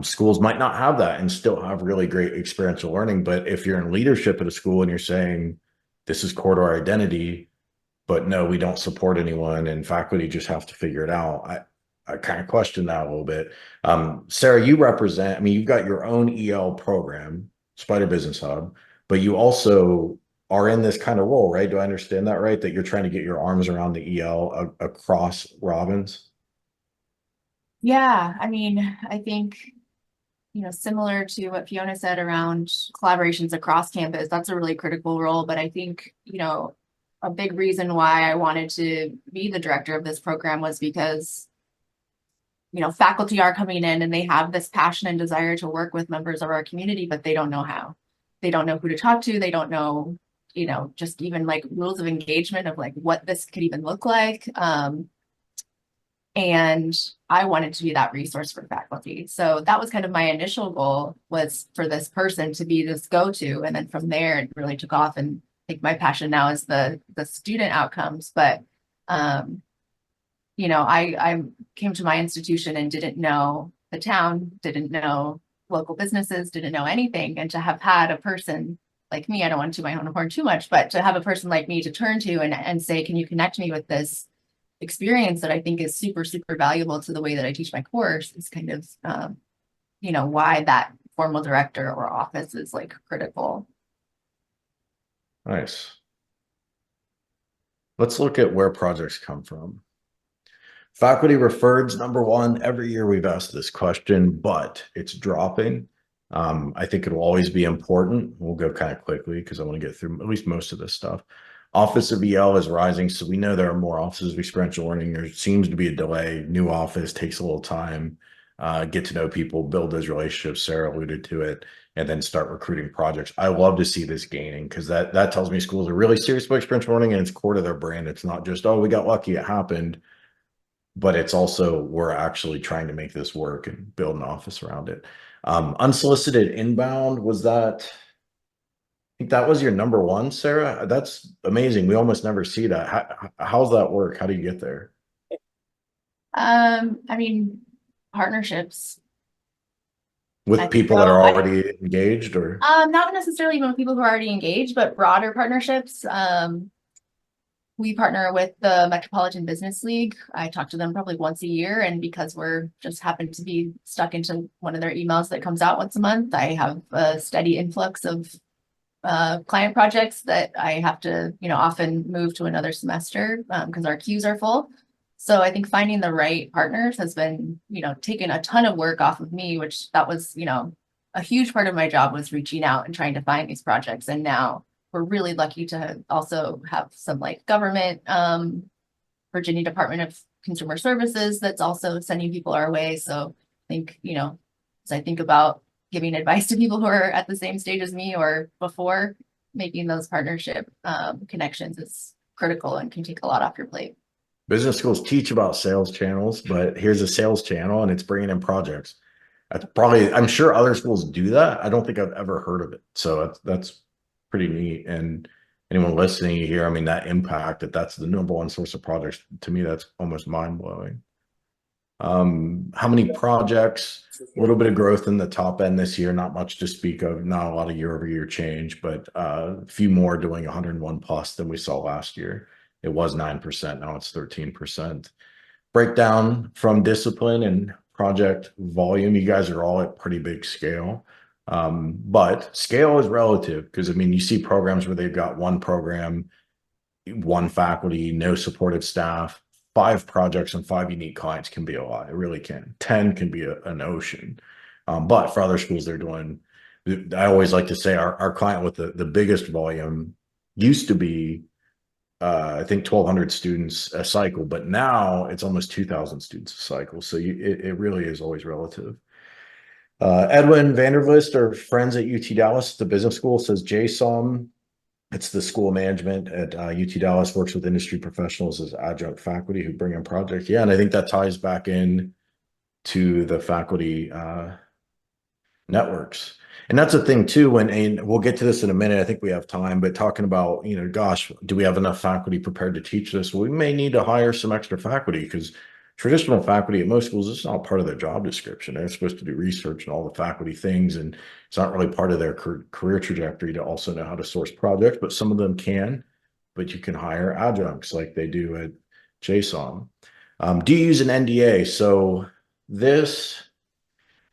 Schools might not have that and still have really great experiential learning. But if you're in leadership at a school and you're saying, this is core to our identity, but no, we don't support anyone and faculty just have to figure it out, I kind of question that a little bit. Sarah, you represent, I mean, you've got your own EL program, Spider Business Hub, but you also are in this kind of role, right? Do I understand that right? That you're trying to get your arms around the EL across Robbins? Yeah, I mean, I think, you know, similar to what Fiona said around collaborations across campus, that's a really critical role. But I think, you know, a big reason why I wanted to be the director of this program was because, you know, faculty are coming in and they have this passion and desire to work with members of our community, but they don't know how. They don't know who to talk to. They don't know, you know, just even like rules of engagement of like what this could even look like. And I wanted to be that resource for faculty. So that was kind of my initial goal, was for this person to be this go-to. And then from there, it really took off. And I think my passion now is the student outcomes. But, you know, I came to my institution and didn't know the town, didn't know local businesses, didn't know anything. And to have had a person like me, I don't want to toot my own horn too much, but to have a person like me to turn to and say, can you connect me with this experience that I think is super, super valuable to the way that I teach my course, is kind of, you know, why that formal director or office is like critical. Nice. Let's look at where projects come from. Faculty referreds, number one. Every year we've asked this question, but it's dropping. I think it will always be important. We'll go kind of quickly because I want to get through at least most of this stuff. Office of EL is rising, so we know there are more offices of experiential learning. There seems to be a delay. New office takes a little time. get to know people, build those relationships. Sarah alluded to it, and then start recruiting projects. I love to see this gaining because that tells me schools are really serious about experiential learning and it's core to their brand. It's not just, oh, we got lucky, it happened, but it's also we're actually trying to make this work and build an office around it. Unsolicited inbound, was that, I think that was your number one, Sarah? That's amazing. We almost never see that. How's that work? How do you get there? I mean, partnerships. With I people think that so. are already engaged, or? Not necessarily even with people who are already engaged, but broader partnerships. We partner with the Metropolitan Business League. I talk to them probably once a year, and because we're just happen to be stuck into one of their emails that comes out once a month, I have a steady influx of client projects that I have to, often move to another semester because our queues are full. So I think finding the right partners has been, taken a ton of work off of me, which that was, a huge part of my job was reaching out and trying to find these projects. And now we're really lucky to also have some like government, Virginia Department of Consumer Services that's also sending people our way. So I think, as I think about giving advice to people who are at the same stage as me or before, making those partnership connections is critical and can take a lot off your plate. Business schools teach about sales channels, but here's a sales channel and it's bringing in projects. That's probably, I'm sure other schools do that. I don't think I've ever heard of it. So that's pretty neat. And anyone listening here, I mean, that impact, that's the number one source of projects, to me, that's almost mind blowing. How many projects, a little bit of growth in the top end this year, not much to speak of, not a lot of year-over-year change, but a few more doing 101 plus than we saw last year. It was 9%, now it's 13%. Breakdown from discipline and project volume, you guys are all at pretty big scale. But scale is relative because, I mean, you see programs where they've got one program, one faculty, no supportive staff, 5 projects and 5 unique clients can be a lot. It really can. 10 can be an ocean. But for other schools, they're doing, I always like to say our client with the biggest volume used to be, I think 1,200 students a cycle, but now it's almost 2,000 students a cycle. So it really is always relative. Edwin Vandervlist, our friends at UT Dallas, the business school, says JSOM. It's the school management at UT Dallas, works with industry professionals as adjunct faculty who bring in projects. Yeah, and I think that ties back in to the faculty networks. And that's a thing too, and we'll get to this in a minute. I think we have time, but talking about, gosh, do we have enough faculty prepared to teach this? Well, we may need to hire some extra faculty because traditional faculty at most schools, it's not part of their job description. They're supposed to do research and all the faculty things, and it's not really part of their career trajectory to also know how to source projects, but some of them can, but you can hire adjuncts like they do at JSOM. Do you use an NDA? So this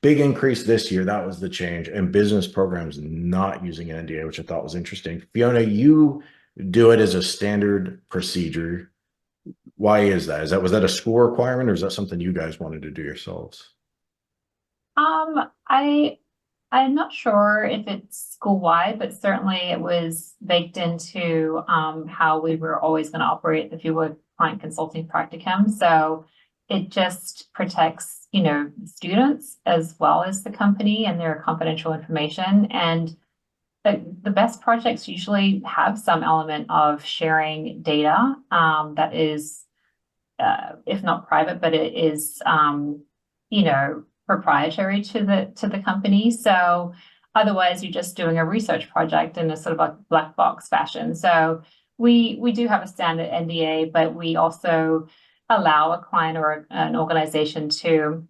big increase this year, that was the change, and business programs not using an NDA, which I thought was interesting. Fiona, you do it as a standard procedure. Why is that? Was that a school requirement, or is that something you guys wanted to do yourselves? I'm not sure if it's school-wide, but certainly it was baked into how we were always going to operate if you would client consulting practicum. So it just protects, students as well as the company and their confidential information. And the best projects usually have some element of sharing data that is, if not private, but it is, proprietary to the company. So otherwise, you're just doing a research project in a sort of a black box fashion. So we do have a standard NDA, but we also allow a client or an organization to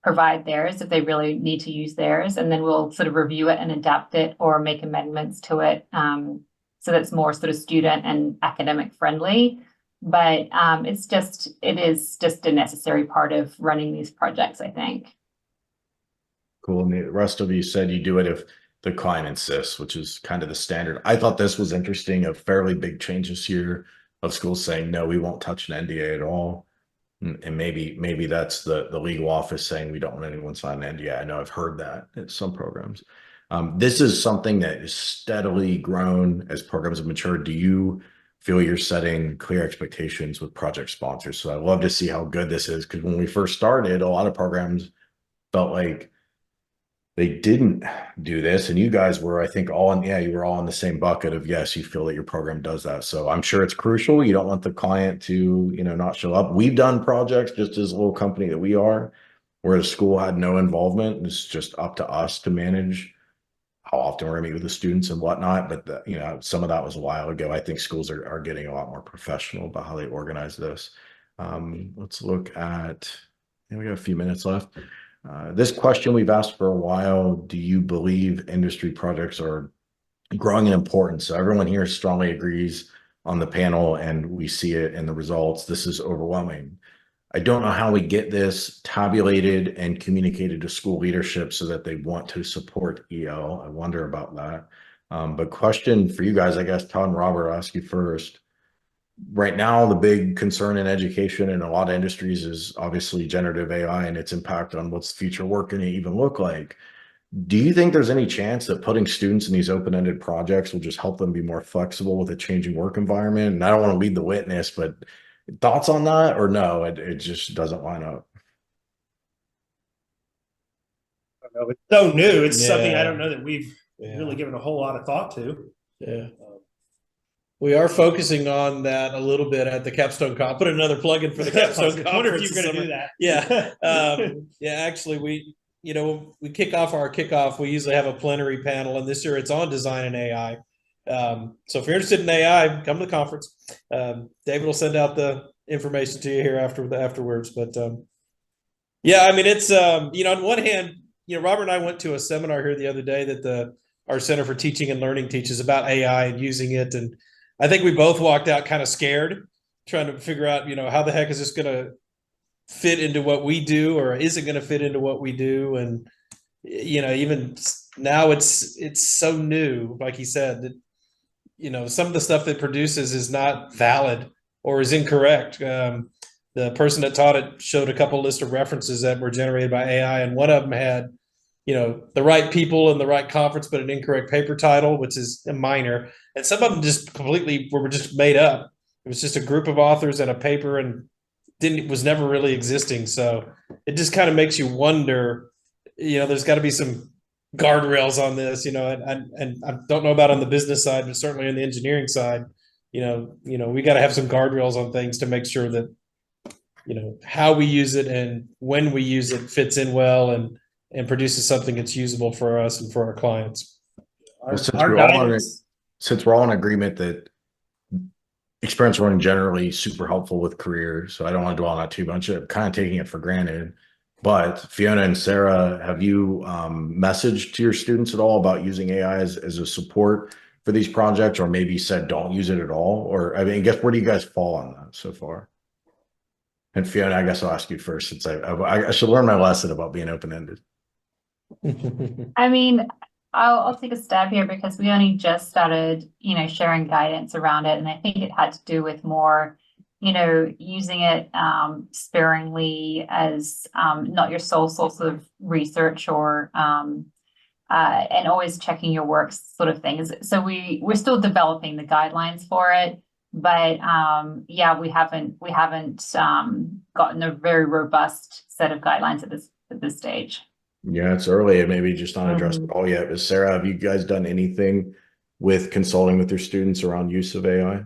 provide theirs if they really need to use theirs, and then we'll sort of review it and adapt it or make amendments to it so that's more sort of student and academic friendly. But it is just a necessary part of running these projects, I think. Cool. And the rest of you said you do it if the client insists, which is kind of the standard. I thought this was interesting, a fairly big change this year of schools saying, no, we won't touch an NDA at all. And maybe that's the legal office saying we don't want anyone sign an NDA. I know I've heard that in some programs. This is something that is steadily grown as programs have matured. Do you feel you're setting clear expectations with project sponsors? So I love to see how good this is, because when we first started, a lot of programs felt like they didn't do this, and you guys were, I think, you were all in the same bucket of, yes, you feel that your program does that. So I'm sure it's crucial. You don't want the client to, not show up. We've done projects just as a little company that we are, where the school had no involvement. It's just up to us to manage how often we're gonna meet with the students and whatnot. But some of that was a while ago. I think schools are getting a lot more professional about how they organize this. Let's look at, we got a few minutes left. This question we've asked for a while: do you believe industry projects are growing in importance? So everyone here strongly agrees on the panel, and we see it in the results. This is overwhelming. I don't know how we get this tabulated and communicated to school leadership so that they want to support EL. I wonder about that. But question for you guys, I guess, Todd and Robert, I'll ask you first. Right now, the big concern in education in a lot of industries is obviously generative AI and its impact on what's future work going to even look like. Do you think there's any chance that putting students in these open-ended projects will just help them be more flexible with a changing work environment? And I don't want to lead the witness, but thoughts on that, or no, it just doesn't line up? I don't know. It's so new. It's something I Yeah. don't know that we've Yeah. really given a whole lot of thought to. Yeah. We are focusing on that a little bit at the Capstone Conference. Put another plug in for the Capstone I wonder if Conference. you're going to this do summer. that. Yeah. Yeah, actually, we kick off our kickoff. We usually have a plenary panel, and this year it's on design and AI. So if you're interested in AI, come to the conference. David will send out the information to you here afterwards. But yeah, I mean, it's on one hand, Robert and I went to a seminar here the other day that our Center for Teaching and Learning teaches about AI and using it, and I think we both walked out kind of scared, trying to figure out, how the heck is this going to fit into what we do, or is it going to fit into what we do? And even now, it's so new, like he said, that some of the stuff that produces is not valid or is incorrect. The person that taught it showed a couple list of references that were generated by AI, and one of them had the right people in the right conference, but an incorrect paper title, which is a minor. And some of them just completely were just made up. It was just a group of authors and a paper, and was never really existing. So it just kind of makes you wonder, there's got to be some guardrails on this, and I don't know about on the business side, but certainly on the engineering side, we got to have some guardrails on things to make sure that, how we use it and when we use it fits in well and produces something that's usable for us and for our clients. Since we're all in agreement that experiential learning generally super helpful with careers, so I don't want to dwell on that too much. I'm kind of taking it for granted. But Fiona and Sarah, have you messaged to your students at all about using AI as a support for these projects, or maybe said don't use it at all? Or I guess where do you guys fall on that so far? And Fiona, I guess I'll ask you first, since I should learn my lesson about being open-ended. I mean, I'll take a stab here because we only just started, sharing guidance around it. And I think it had to do with more, using it sparingly as not your sole source of research or and always checking your work sort of thing. So we're still developing the guidelines for it. But yeah, we haven't gotten a very robust set of guidelines at this stage. Yeah, it's early and maybe just not addressed at all yet. But Sarah, have you guys done anything with consulting with your students around use of AI?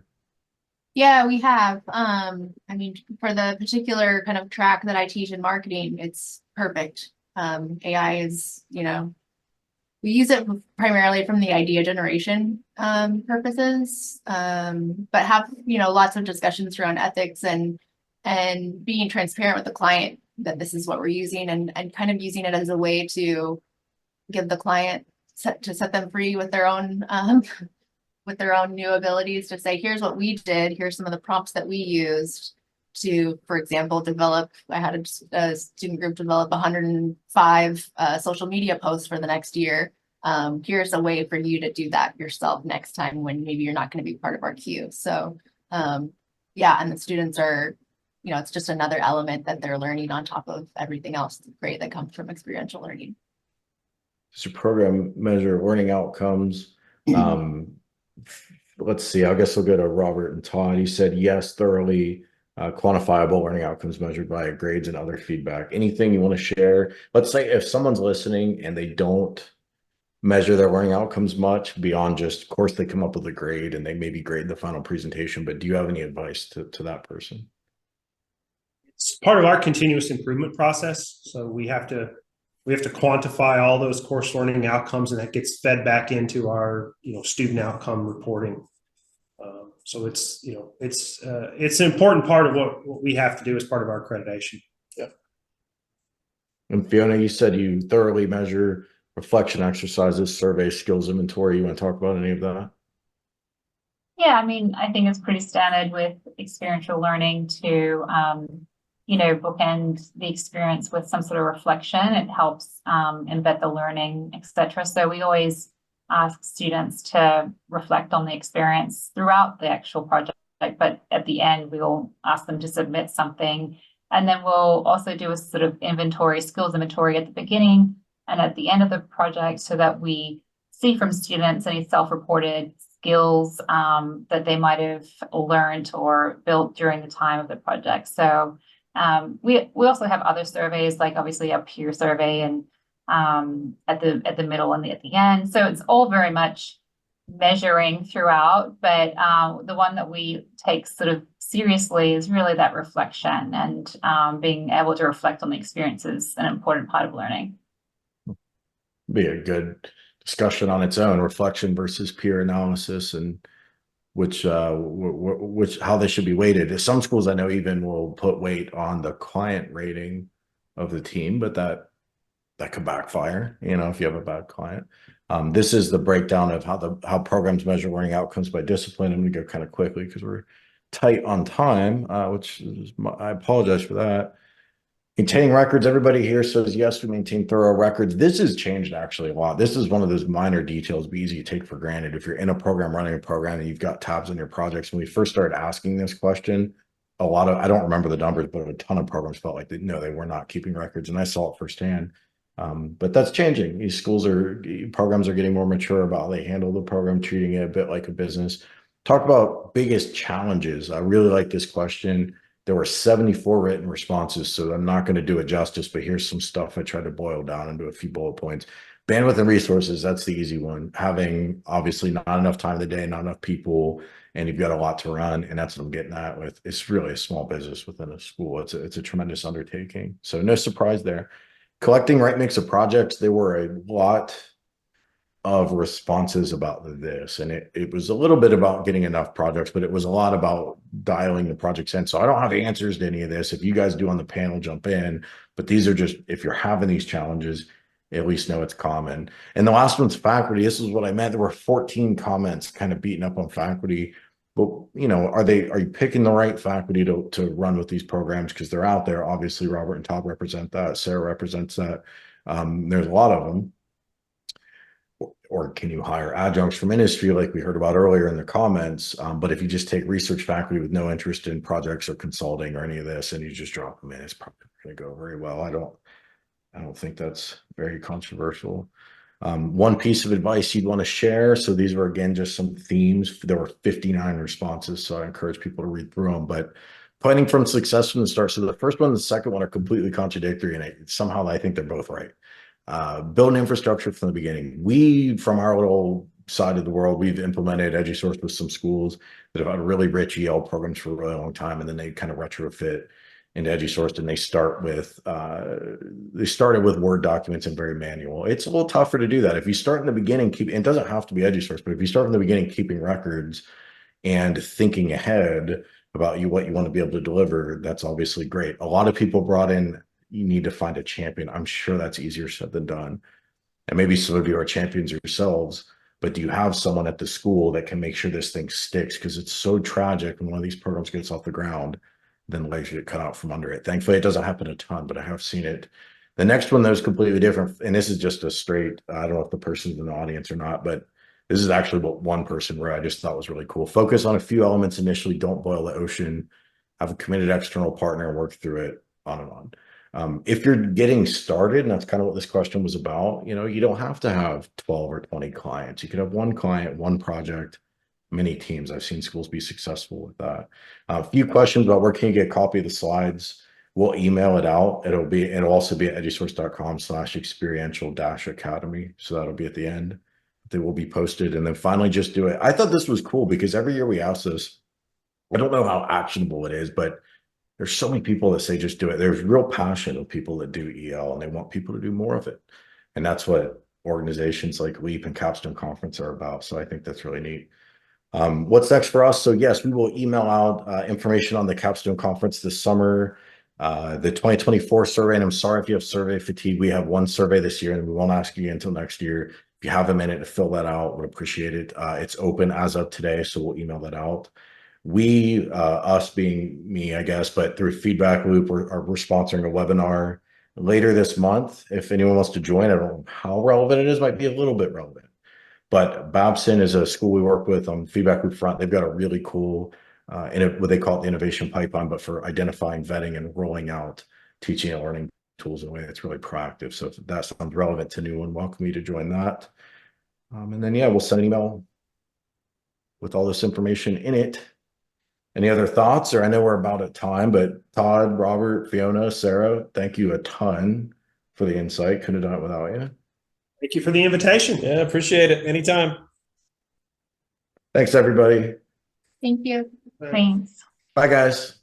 Yeah, we have. For the particular kind of track that I teach in marketing, it's perfect. AI is, we use it primarily from the idea generation purposes, but have, lots of discussions around ethics and being transparent with the client that this is what we're using and kind of using it as a way to give the client to set them free with their own new abilities, to say, here's what we did, here's some of the prompts that we used to, for example, I had a student group develop 105 social media posts for the next year. Here's a way for you to do that yourself next time when maybe you're not going to be part of our queue. So yeah, and the students are, it's just another element that they're learning on top of everything else great that comes from experiential learning. So program measure learning outcomes. Let's see, I guess we'll go to Robert and Todd. You said yes, thoroughly quantifiable learning outcomes measured by grades and other feedback. Anything you want to share? Let's say if someone's listening and they don't measure their learning outcomes much beyond just, of course, they come up with a grade and they maybe grade the final presentation, but do you have any advice to that person? It's part of our continuous improvement process. So we have to quantify all those course learning outcomes, and that gets fed back into our student outcome reporting. So it's it's an important part of what we have to do as part of our accreditation. Yep. And Fiona, you said you thoroughly measure reflection exercises, surveys, skills inventory. You want to talk about any of that? Yeah, I mean, I think it's pretty standard with experiential learning to, bookend the experience with some sort of reflection. It helps embed the learning, etc. So we always ask students to reflect on the experience throughout the actual project, but at the end, we'll ask them to submit something. And then we'll also do a sort of skills inventory at the beginning and at the end of the project, so that we see from students any self-reported skills that they might have learned or built during the time of the project. So we also have other surveys, like obviously a peer survey and at the middle and at the end. So it's all very much measuring throughout, but the one that we take sort of seriously is really that reflection, and being able to reflect on the experience is an important part of learning. Be a good discussion on its own, reflection versus peer analysis, and which how they should be weighted. Some schools I know even will put weight on the client rating of the team, but that could backfire, if you have a bad client. This is the breakdown of how programs measure learning outcomes by discipline. I'm going to go kind of quickly because we're tight on time, I apologize for that. Maintaining records, everybody here says yes, we maintain thorough records. This has changed actually a lot. This is one of those minor details, be easy to take for granted. If you're in a program, running a program, and you've got tabs on your projects, when we first started asking this question, I don't remember the numbers, but a ton of programs felt like they were not keeping records, and I saw it firsthand. But that's changing. These programs are getting more mature about how they handle the program, treating it a bit like a business. Talk about biggest challenges. I really like this question. There were 74 written responses, so I'm not going to do it justice, but here's some stuff I tried to boil down into a few bullet points. Bandwidth and resources, that's the easy one. Having obviously not enough time of the day, not enough people, and you've got a lot to run, and that's what I'm getting at with. It's really a small business within a school. It's a tremendous undertaking. So no surprise there. Collecting right mix of projects, there were a lot of responses about this, and it was a little bit about getting enough projects, but it was a lot about dialing the projects in. So I don't have answers to any of this. If you guys do on the panel, jump in, but these are just, if you're having these challenges, at least know it's common. And the last one's faculty. This is what I meant. There were 14 comments kind of beating up on faculty, but are you picking the right faculty to run with these programs? Because they're out there. Obviously Robert and Todd represent that. Sarah represents that. There's a lot of them. Or can you hire adjuncts from industry like we heard about earlier in the comments? But if you just take research faculty with no interest in projects or consulting or any of this, and you just drop them in, it's probably going to go very well. I don't think that's very controversial. One piece of advice you'd want to share. So these were, again, just some themes. There were 59 responses, so I encourage people to read through them. But planning from success from the start. So the first one and the second one are completely contradictory, and somehow I think they're both right. Build an infrastructure from the beginning. We, from our little side of the world, we've implemented EduSourced with some schools that have had really rich EL programs for a really long time, and then they kind of retrofit into EduSourced, and they started with Word documents and very manual. It's a little tougher to do that. If you start in the beginning, it doesn't have to be EduSourced, but if you start in the beginning, keeping records and thinking ahead about what you want to be able to deliver, that's obviously great. A lot of people brought in, you need to find a champion. I'm sure that's easier said than done. And maybe some of you are champions yourselves, but do you have someone at the school that can make sure this thing sticks? Because it's so tragic when one of these programs gets off the ground, then legs get cut out from under it. Thankfully, it doesn't happen a ton, but I have seen it. The next one, though, is completely different. And this is just a straight, I don't know if the person's in the audience or not, but this is actually what one person wrote. I just thought was really cool. Focus on a few elements initially. Don't boil the ocean. Have a committed external partner and work through it, on and on. If you're getting started, and that's kind of what this question was about, you don't have to have 12 or 20 clients. You could have one client, one project, many teams. I've seen schools be successful with that. A few questions about where can you get a copy of the slides. We'll email it out. It'll also be at edusourced.com/experiential-academy. So that'll be at the end. They will be posted. And then finally, just do it. I thought this was cool because every year we ask this. I don't know how actionable it is, but there's so many people that say just do it. There's real passion of people that do EL and they want people to do more of it. And that's what organizations like LEAP and Capstone Conference are about. So I think that's really neat. What's next for us? So yes, we will email out information on the Capstone Conference this summer. The 2024 survey, and I'm sorry if you have survey fatigue. We have one survey this year and we won't ask you until next year. If you have a minute to fill that out, would appreciate it. It's open as of today, so we'll email that out. We, us being me, I guess, but through Feedback Loop, we're sponsoring a webinar later this month. If anyone wants to join, I don't know how relevant it is, might be a little bit relevant. But Babson is a school we work with on Feedback Loop front. They've got a really cool, what they call it the innovation pipeline, but for identifying, vetting, and rolling out teaching and learning tools in a way that's really proactive. So if that sounds relevant to anyone, welcome you to join that. And then, yeah, we'll send an email with all this information in it. Any other thoughts? Or I know we're about at time, but Todd, Robert, Fiona, Sarah, thank you a ton for the insight. Couldn't have done it without you. Thank you for the invitation. Yeah, appreciate it. Anytime. Thanks, everybody. Thank you. Thanks. Bye, guys.